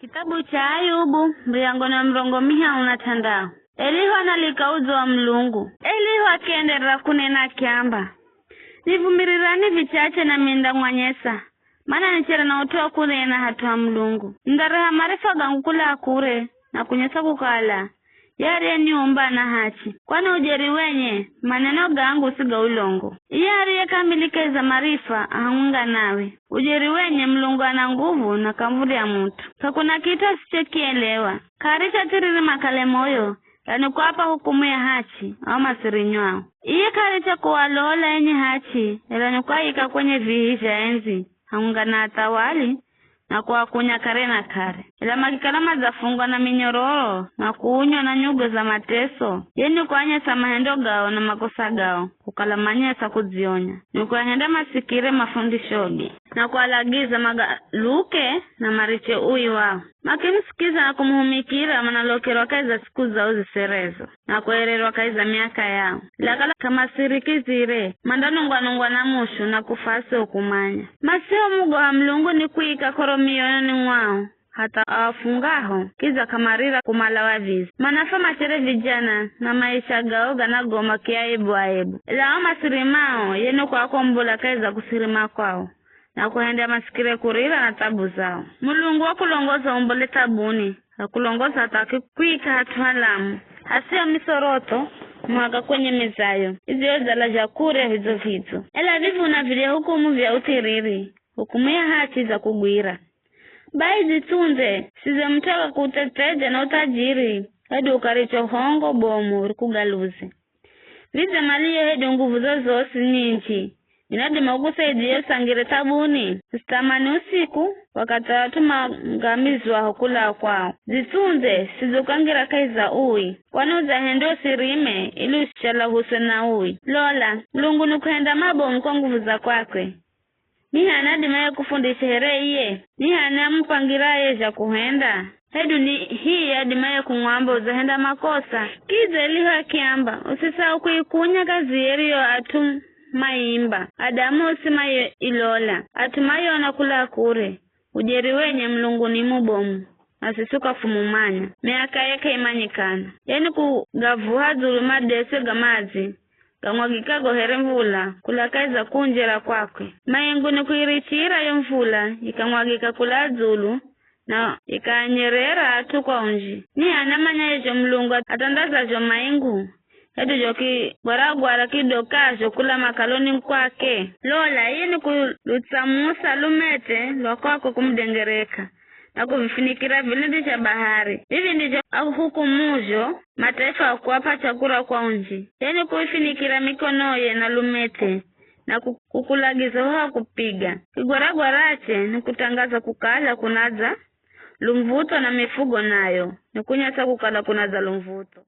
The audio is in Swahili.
Kitabu cha Ayubu mriango na mrongo miha unatandao. Elihu analikauzo wa mlungu. Elihu akiendelea kunena kiamba. Nivumirirani vichache na minda mwanyesa. Mana nichera na utoa kure na hatua mlungu. Ndareha marifa gangu kula akure na kunyesa kukala. Yari nyumba na hachi. Kwani ujeri wenye maneno gangu siga ulongo. Yari ya kamilike za marifa ahunga nawe. Ujeri wenye mlungu ana nguvu na kamvuri ya mtu. Kakuna kitu asichokielewa. Karisha tiriri makale moyo. Yani kwa hapa hukumu ya hachi au masirinyao. Iye karisha kuwalola yenye hachi. Yani kwa hika kwenye vihisha enzi. Ahunga na atawali. Na kwa kunya kare na kare. Ila makikalama za fungwa na minyororo. Na kuunywa na nyugo za mateso. Yeni kuanya sa mahendo gao na makosa gao. Kukalamanya sa kuzionya. Ni kuahenda masikire mafundishogi. Na kualagiza magaluke na mariche ui wao. Makimsikiza na kumuhumikira manalokero kaiza siku zao ziserezo. Na kuerero kaiza miaka yao. Lakala kama sirikizire. Mandanungwa na mushu na kufase ukumanya. Maseo mugo wa mlungu ni kuika koro miyononi mwao. Hata awafungaho kiza kamarira kumalawa vizi. Manafa machere vijana na maisha gaoga na goma kia ebu. Ila masirimao yenu kwa kumbula kaiza kusirima kwao. Na kuhendea masikire kurira na tabu zao. Mulungu wa kulongoza umbole tabuni. Kulongoza hataki kuika hatualamu. Hasio misoroto mwaga kwenye mezayo. Izio zala jakure hizo vizu. Ela vivu na vile hukumu vya utiriri. Hukumu ya hati za kugwira. Bai zitunze, size mtaka kuteteja na utajiri. Hedu ukaricho hongo bomu kugaluzi. Vize maliye hedu nguvu zozosi nyinchi. Minadi magusa idiyo sangire tabuni. Sistamani usiku, wakatatuma ngamizwa hukula kwao. Zitunze, sizukangira kaiza ui. Wanuza hendo sirime, ilu usichala husena ui. Lola, lungu nukuhenda mabomu kwa nguvu za kwakwe. Nihana dimaye kufundisha hereye. Nihana mpangiraye za kuhenda. Hedu ni hii ya dimaye kungwamba uzahenda makosa. Kize liha kiamba. Usisau kuikunya kaziyerio atu maimba. Adamu usimayo ilola. Atumayo anakula kure. Ujeri wenye mlungu ni mubomu. Asisuka fumumanya. Meaka yake imanyikana. Yani kugavuha zuluma dese gamazi. Kamwagika gohere mvula, kula kaiza kunjera kwakwe. Mayengu ni kuirichira yo mvula, ikamwagika kula zulu, na ikanyerera atu kwa unji. Ni anamanya yejo mlungu atandaza jo mayengu. Hedu joki gwara kidokajo kula makaloni mkwake. Lola, hii ni kulutsamusa lumete, lwakwako kumdengereka. Na kufinikira vilindi cha bahari. Hivi ndicho hukumujo mataifa wakuwapa chakula kwa unji. Yani kufinikira mikono ye na lumete. Na kukulagiza hoa kupiga. Kigwaragwarache ni kutangaza kukala kunaza lumvuto na mifugo nayo. Ni kunyasa kukala kunaza lumvuto.